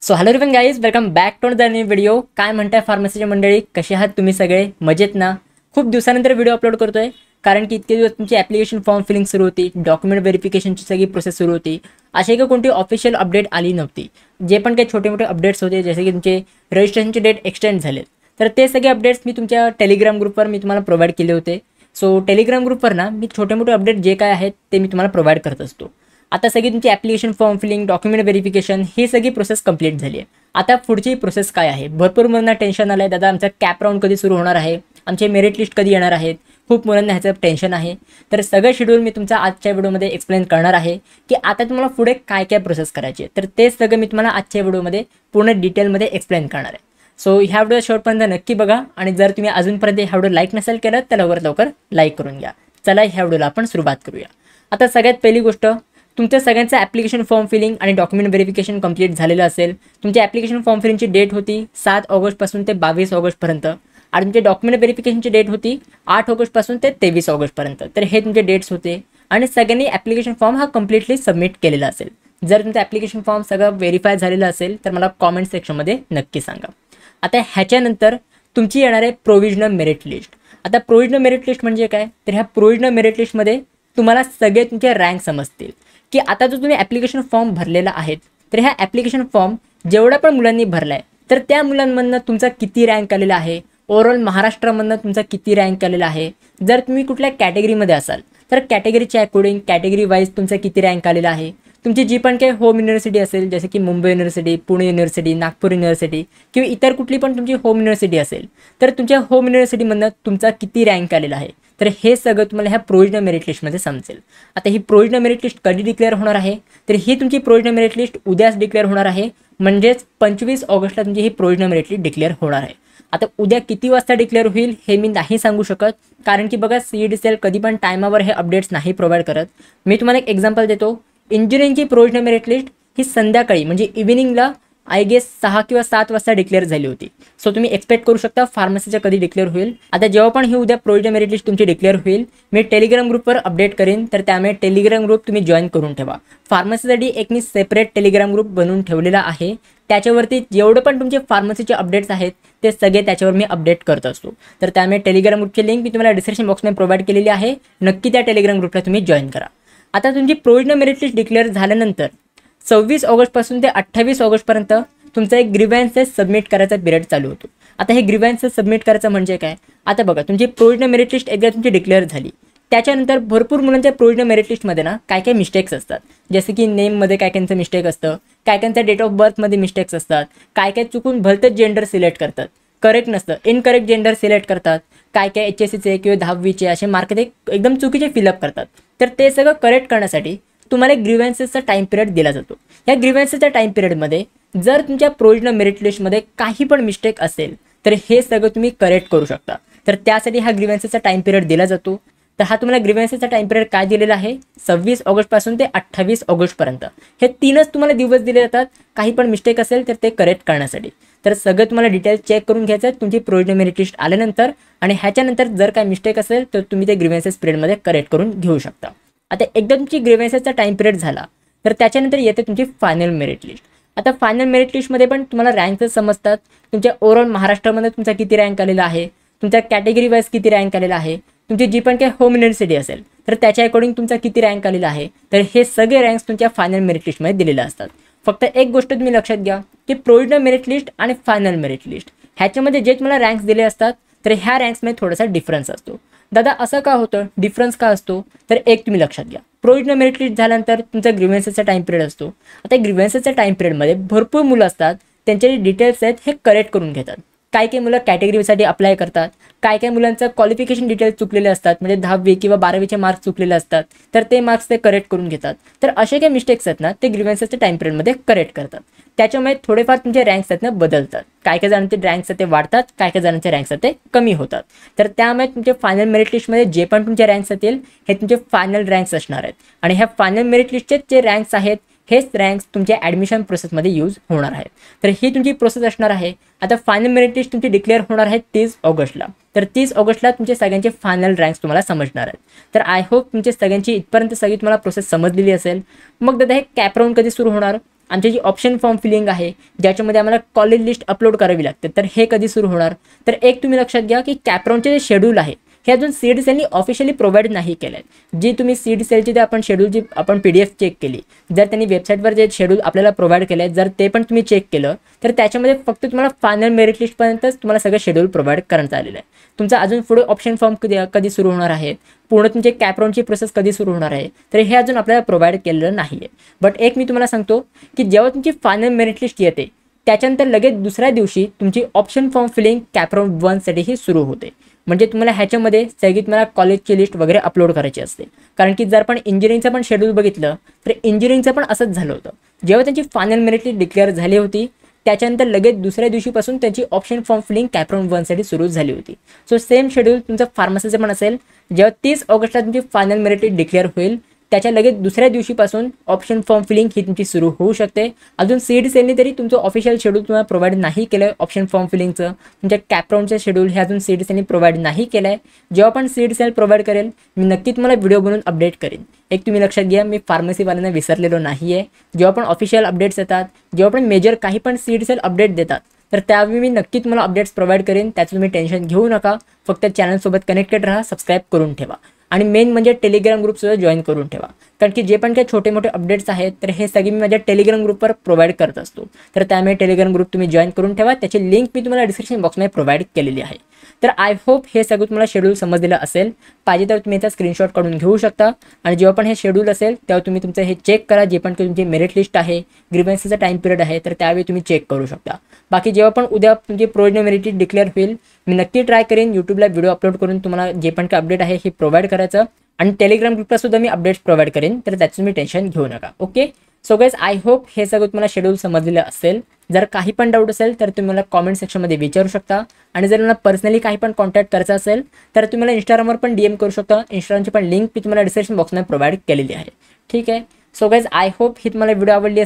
So hello everyone guys, welcome back to the new video. काय म्हणताय फार्मसीच्या मंडळी, कसे आहात तुम्ही सगळे? मजेत ना? खूप दिवसानंतर व्हिडिओ अपलोड करतोय कारण की इतके दिवस तुमची ॲप्लिकेशन फॉर्म फिलिंग सुरू होती, डॉक्युमेंट व्हेरिफिकेशनची सगळी प्रोसेस सुरू होती. अशी काही कोणती ऑफिशियल अपडेट आली नव्हती. जे पण काही छोटे मोठे अपडेट्स होते, जसे की तुमचे रजिस्ट्रेशनचे डेट एक्सटेंड झाले, तर ते सगळे अपडेट्स मी तुमच्या टेलिग्राम ग्रुपवर मी तुम्हाला प्रोव्हाइड केले होते. सो टेलिग्राम ग्रुपवर ना मी छोटे मोठे अपडेट जे काय आहेत ते मी तुम्हाला प्रोव्हाइड करत असतो. आता सगळी तुमची application form filling, document verification ही सगळी प्रोसेस कंप्लीट झाली आहे. आता पुढची प्रोसेस काय आहे? भरपूर मुलांना टेन्शन आलं आहे, दादा आमचा कॅप राऊंड कधी सुरू होणार आहे, आमचे मेरिट लिस्ट कधी येणार आहेत. खूप मुलांना ह्याचं टेन्शन आहे. तर सगळं शेड्यूल मी तुमचा आजच्या व्हिडिओमध्ये एक्सप्लेन करणार आहे की आता तुम्हाला पुढे काय काय प्रोसेस करायची आहे. तर ते सगळं मी तुम्हाला आजच्या व्हिडिओमध्ये पूर्ण डिटेलमध्ये एक्सप्लेन करणार आहे. सो ह्या व्हिडिओ शेवटपर्यंत नक्की बघा आणि जर तुम्ही अजूनपर्यंत ह्या व्हिडिओ लाईक नसेल केलं तर लवकर लाईक करून घ्या. चला ह्या व्हिडिओला आपण सुरुवात करूया. आता सगळ्यात पहिली गोष्ट, तुमच्या सगळ्यांचं ॲप्लिकेशन फॉर्म फिलिंग आणि डॉक्युमेंट व्हेरिफिकेशन कंप्लीट झालेलं असेल. तुमची ॲप्लिकेशन फॉर्म फिलिंगची डेट होती 7 ऑगस्टपासून ते 22 ऑगस्टपर्यंत आणि तुमचे डॉक्युमेंट व्हेरिफिकेशनची डेट होती 8 ऑगस्टपासून ते 23 ऑगस्टपर्यंत. तर हे तुमचे डेट्स होते आणि सगळ्यांनी ॲप्लिकेशन फॉर्म हा कम्प्लिटली सबमिट केलेला असेल. जर तुमचं ॲप्लिकेशन फॉर्म सगळं व्हेरीफाय झालेलं असेल तर मला कॉमेंट सेक्शनमध्ये नक्की सांगा. आता ह्याच्यानंतर तुमची येणार आहे प्रोव्हिजनल मेरिट लिस्ट. आता प्रोव्हिजनल मेरिट लिस्ट म्हणजे काय? तर ह्या प्रोव्हिजनल मेरिट लिस्टमध्ये तुम्हाला सगळे तुमचे रँक समजतील की आता जो तुम्ही ॲप्लिकेशन फॉर्म भरलेला आहे, तर ह्या ॲप्लिकेशन फॉर्म जेवढ्या पण मुलांनी भरला आहे तर त्या मुलांमधनं तुमचा किती रँक आलेला आहे, ओव्हरऑल महाराष्ट्रामधनं तुमचा किती रँक आलेला आहे. जर तुम्ही कुठल्या कॅटेगरीमध्ये असाल तर कॅटेगरीच्या अकॉर्डिंग कॅटेगरी वाईज तुमचा किती रँक आलेला आहे. तुमची जी पण काही होम युनिव्हर्सिटी असेल, जसे की Mumbai university, Pune university, Nagpur university किंवा इतर कुठली पण तुमची होम युनिव्हर्सिटी असेल, तर तुमच्या होम युनिव्हर्सिटीमधनं तुमचा किती रँक आलेला आहे. तर हे सगळं तुम्हाला ह्या प्रोव्हिजनल मेरिट लिस्टमध्ये समजेल. आता ही प्रोव्हिजनल मेरिट लिस्ट कधी डिक्लेअर होणार आहे? तर ही तुमची प्रोव्हिजनल मेरिट लिस्ट उद्याच डिक्लेअर होणार आहे. म्हणजेच 25 ऑगस्टला तुमची ही प्रोव्हिजनल मेरिट लिस्ट डिक्लेअर होणार आहे. आता उद्या किती वाजता डिक्लेअर होईल हे मी नाही सांगू शकत, कारण की बघा CET कधी पण टायमावर हे अपडेट्स नाही प्रोव्हाइड करत. मी तुम्हाला एक एक्झाम्पल देतो. इंजिनिअरिंगची प्रोव्हिजनल मेरिट लिस्ट ही संध्याकाळी म्हणजे इव्हिनिंगला आय गेस 6 किंवा 7 वाजता डिक्लेअर झाली होती. सो तुम्ही एक्सपेक्ट करू शकता फार्मसीच्या कधी डिक्लेअर होईल. आता जेव्हा पण ही उद्या प्रोव्हिजनल मेरिट लिस्ट तुमची डिक्लेअर होईल, मी टेलिग्राम ग्रुपवर अपडेट करेन, तर त्यामुळे टेलिग्राम ग्रुप तुम्ही जॉईन करून ठेवा. फार्मसीसाठी एक मी सेपरेट टेलिग्राम ग्रुप बनवून ठेवलेला आहे. त्याच्यावरती जेवढे पण तुमचे फार्मसीचे अपडेट्स आहेत ते सगळे त्याच्यावर मी अपडेट करत असतो. तर त्यामुळे टेलिग्राम ग्रुपची लिंक मी तुम्हाला डिस्क्रिप्शन बॉक्समध्ये प्रोव्हाइड केलेली आहे. नक्की त्या टेलिग्राम ग्रुपला तुम्ही जॉईन करा. आता तुमची प्रोव्हिजनल मेरिट लिस्ट डिक्लेअर झाल्यानंतर 26 ऑगस्टपासून ते 28 ऑगस्टपर्यंत तुमचा एक ग्रीव्हन्सेस सबमिट करायचा पिरियड चालू होतो. आता हे ग्रीव्हन्सेस सबमिट करायचं म्हणजे काय? आता बघा, तुमची प्रोव्हिजनल मेरिट लिस्ट एकदा तुमची डिक्लेअर झाली, त्याच्यानंतर भरपूर मुलांच्या प्रोव्हिजनल मेरिट लिस्टमध्ये ना काय मिस्टेक्स असतात. जसे की नेममध्ये काय मिस्टेक असतं, काय डेट ऑफ बर्थमध्ये मिस्टेक्स असतात, काय चुकून भलतंच जेंडर सिलेक्ट करतात, करेक्ट नसतं, इनकरेक्ट जेंडर सिलेक्ट करतात, काय HSCचे किंवा 10वीचे असे मार्क ते एकदम चुकीचे फिलअप करतात. तर ते सगळं करेक्ट करण्यासाठी तुम्हाला एक ग्रीव्हन्सेसचा टाईम पिरियड दिला जातो. या ग्रीव्हन्सेसच्या टाईम पिरियडमध्ये जर तुमच्या प्रोव्हिजनल मेरिट लिस्टमध्ये काही पण मिस्टेक असेल तर हे सगळं तुम्ही करेक्ट करू शकता. तर त्यासाठी हा ग्रीव्हन्सेसचा टाईम पिरियड दिला जातो. तर हा तुम्हाला ग्रीव्हन्सेसचा टाईम पिरियड काय दिलेला आहे? 26 ऑगस्टपासून ते 28 ऑगस्टपर्यंत हे 3च तुम्हाला दिवस दिले जातात काही पण मिस्टेक असेल तर ते करेक्ट करण्यासाठी. तर सगळं तुम्हाला डिटेल्स चेक करून घ्यायचं आहे तुमची प्रोव्हिजनल मेरिट लिस्ट आल्यानंतर, आणि ह्याच्यानंतर जर काय मिस्टेक असेल तर तुम्ही ते ग्रीव्हन्सेस पिरियडमध्ये करेक्ट करून घेऊ शकता. आता एकदा तुमची ग्रीव्हन्सेसचा टाईम पिरियड झाला तर त्याच्यानंतर येते तुमची फायनल मेरिट लिस्ट. आता फायनल मेरिट लिस्टमध्ये पण तुम्हाला रँक्स समजतात. तुमच्या ओव्हरऑल महाराष्ट्रामध्ये तुमचा किती रँक आलेला आहे, तुमच्या कॅटेगरी वाईज किती रँक आलेला आहे, तुमची जी पण काही होम युनिव्हर्सिटी असेल तर त्याच्या अकॉर्डिंग तुमचा किती रँक आलेला आहे. तर हे सगळे रँक्स तुमच्या फायनल मेरिट लिस्टमध्ये दिलेले असतात. फक्त एक गोष्ट तुम्ही लक्षात घ्या की प्रोव्हिजनल मेरिट लिस्ट आणि फायनल मेरिट लिस्ट ह्याच्यामध्ये जे तुम्हाला रँक्स दिले असतात तर ह्या रँक्समध्ये थोडासा डिफरन्स असतो. दादा असं का होतं, डिफरन्स का असतो? तर एक तुम्ही लक्षात घ्या, प्रोव्हिजनल मेरिट लिस्ट झाल्यानंतर तुमचा ग्रीव्हन्सेसचा टाईम पिरियड असतो. आता ग्रीव्हन्सेसच्या टाईम पिरियडमध्ये भरपूर मुलं असतात, त्यांचे जे डिटेल्स आहेत हे करेक्ट करून घेतात. काही मुलं कॅटेगरीसाठी अप्लाय करतात, काही मुलांचं क्वालिफिकेशन डिटेल्स चुकलेले असतात, म्हणजे 10वी किंवा 12वीचे मार्क्स चुकलेले असतात, तर ते मार्क्स ते करेक्ट करून घेतात. तर असे काही मिस्टेक्स आहेत ना ते ग्रीव्हन्सेसच्या टाईम पिरियडमध्ये करेक्ट करतात. त्याच्यामुळे थोडेफार तुमचे रँक्स आहेत ना बदलतात. काही जणांचे रँक्स ते वाढतात, काही जणांचे रँक्स ते कमी होतात. तर त्यामुळे तुमचे फायनल मेरिट लिस्टमध्ये जे पण तुमचे रँक्स असतील हे तुमचे फायनल रँक्स असणार आहेत. आणि ह्या फायनल मेरिट लिस्टचे जे रँक्स आहेत हेच रँक्स तुमच्या ॲडमिशन प्रोसेसमध्ये यूज होणार आहेत. तर ही तुमची प्रोसेस असणार आहे. आता फायनल मेरिट लिस्ट तुमची डिक्लेअर होणार आहे 30 ऑगस्टला. तर 30 ऑगस्टला तुमचे सगळ्यांचे फायनल रँक्स तुम्हाला समजणार आहेत. तर आय होप तुमचे सगळ्यांची इथपर्यंत सगळी तुम्हाला प्रोसेस समजलेली असेल. मग दादा हे कॅप राऊंड कधी सुरू होणार? आमची जी ऑप्शन फॉर्म फिलिंग आहे ज्याच्यामध्ये आम्हाला कॉलेज लिस्ट अपलोड करावी लागते, तर हे कधी सुरू होणार? तर एक तुम्ही लक्षात घ्या की कॅपराऊंडचे जे शेड्यूल आहे हे अजून सीड सेलनी ऑफिशियली प्रोव्हाइड नाही केलं आहे. जी तुम्ही सीड सेलची आपण शेड्यूल जी आपण PDF चेक केली, जर त्यांनी वेबसाईटवर जे शेड्यूल आपल्याला प्रोव्हाइड केलं आहे जर ते पण तुम्ही चेक केलं तर त्याच्यामध्ये फक्त तुम्हाला फायनल मेरिट लिस्टपर्यंतच तुम्हाला सगळं शेड्यूल प्रोव्हाइड करण्यात आलेलं आहे. तुमचा अजून पुढे ऑप्शन फॉर्म कधी सुरू होणार आहे, पूर्ण तुमचे कॅपराऊंडची प्रोसेस कधी सुरू होणार आहे, तर हे अजून आपल्याला प्रोव्हाइड केलेलं नाही आहे. बट एक मी तुम्हाला सांगतो की जेव्हा तुमची फायनल मेरिट लिस्ट येते त्याच्यानंतर लगेच दुसऱ्या दिवशी तुमची ऑप्शन फॉर्म फिलिंग कॅपराऊंड 1साठीही सुरू होते. म्हणजे तुम्हाला ह्याच्यामध्ये सगळी तुम्हाला कॉलेजची लिस्ट वगैरे अपलोड करायची असते. कारण की जर आपण इंजिनिअरिंगचं पण शेड्यूल बघितलं तर इंजिनिअरिंगचं पण असंच झालं होतं. जेव्हा त्यांची फायनल मेरिट लिस्ट डिक्लेअर झाली होती त्याच्यानंतर लगेच दुसऱ्या दिवशीपासून त्याची ऑप्शन फॉर्म फिलिंग कॅपराऊंड 1साठी सुरू झाली होती. सो सेम शेड्यूल तुमचं फार्मसीचं पण असेल. जेव्हा 30 ऑगस्टला तुमची फायनल मेरिट लिस्ट डिक्लेअर होईल त्याच्या लगेच दुसऱ्या दिवशीपासून ऑप्शन फॉर्म फिलिंग ही तुमची सुरू होऊ शकते. अजून सीड सेलनी तरी तुमचं ऑफिशियल शेड्यूल तुम्हाला प्रोव्हाइड नाही केलं आहे. ऑप्शन फॉर्म फिलिंगचं तुमच्या कॅपराऊंडचं शेड्यूल हे अजून सीड सेलनी प्रोव्हाइड नाही केलं आहे. जेव्हा पण सीड सेल प्रोव्हाइड करेल मी नक्की तुम्हाला व्हिडिओ बनवून अपडेट करेन. एक तुम्ही लक्षात घ्या मी फार्मसीवाल्यांना विसरलेलो नाही आहे. जेव्हा पण ऑफिशियल अपडेट्स येतात, जेव्हा पण मेजर काही पण सीड सेल अपडेट देतात तर त्यावेळी मी नक्की तुम्हाला अपडेट्स प्रोव्हाइड करेन. त्याचं तुम्ही टेन्शन घेऊ नका. फक्त चॅनलसोबत कनेक्टेड राहा, सबस्क्राईब करून ठेवा आणि मेन म्हणजे टेलिग्राम ग्रुपसुद्धा जॉईन करून ठेवा. कारण की जे पण काही छोटे मोठे अपडेट्स आहेत तर हे सगळे मी माझ्या टेलिग्राम ग्रुपवर प्रोव्हाइड करत असतो. तर त्यामुळे टेलिग्राम ग्रुप तुम्ही जॉईन करून ठेवा. त्याची लिंक मी तुम्हाला डिस्क्रिप्शन बॉक्समध्ये प्रोव्हाइड केलेली आहे. तर आय होप हे सगळं तुम्हाला शेड्यूल समजलेलं असेल. पाहिजे तर तुम्ही याचा स्क्रीनशॉट काढून घेऊ शकता आणि जेव्हा पण हे शेड्यूल असेल तेव्हा तुम्ही तुमचं हे चेक करा. जे पण तुमची मेरिट लिस्ट आहे, ग्रीव्हन्सचा टाइम पिरियड आहे तर त्यावेळी तुम्ही चेक करू शकता. बाकी जेव्हा पण उद्या तुमची प्रोविजनल मेरिट लिस्ट डिक्लेअर होईल मी नक्की ट्राय करेन यूट्यूबला व्हिडिओ अपलोड करून तुम्हाला जे पण काही अपडेट आहे हे प्रोव्हाइड करायचं आणि टेलिग्राम ग्रुपला सुद्धा मी अपडेट्स प्रोव्हाइड करेन. तर त्याचं तुम्ही टेन्शन घेऊ नका. Okay so guys I hope हे सगळं तुम्हाला शेड्यूल समजलेलं असेल. जर काही पण डाऊट असेल तर तुम्ही मला कॉमेंट सेक्शनमध्ये विचारू शकता आणि जर मला पर्सनली काही पण कॉन्टॅक्ट करायचं असेल तर तुम्ही मला इंस्टाग्रामवर पण DM करू शकता. इंस्टाग्रामची पण लिंक मी तुम्हाला डिस्क्रिप्शन बॉक्समध्ये प्रोव्हाइड केलेली आहे. ठीक आहे. सो गाइज आय होप ही तुम्हाला व्हिडिओ आवडली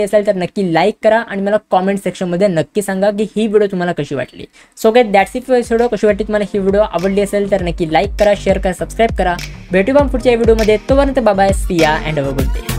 असेल तर नक्की लाईक करा आणि मला कॉमेंट सेक्शनमध्ये नक्की सांगा की ही व्हिडिओ तुम्हाला कशी वाटली. So guys that's it for this video. कशी वाटली तुम्हाला ही व्हिडिओ आवडली असेल तर नक्की लाईक करा, शेअर करा, सबस्क्राईब करा. भेटू पुढच्या व्हिडिओमध्ये. तोपर्यंत बाय बाय, सी या and have a good day.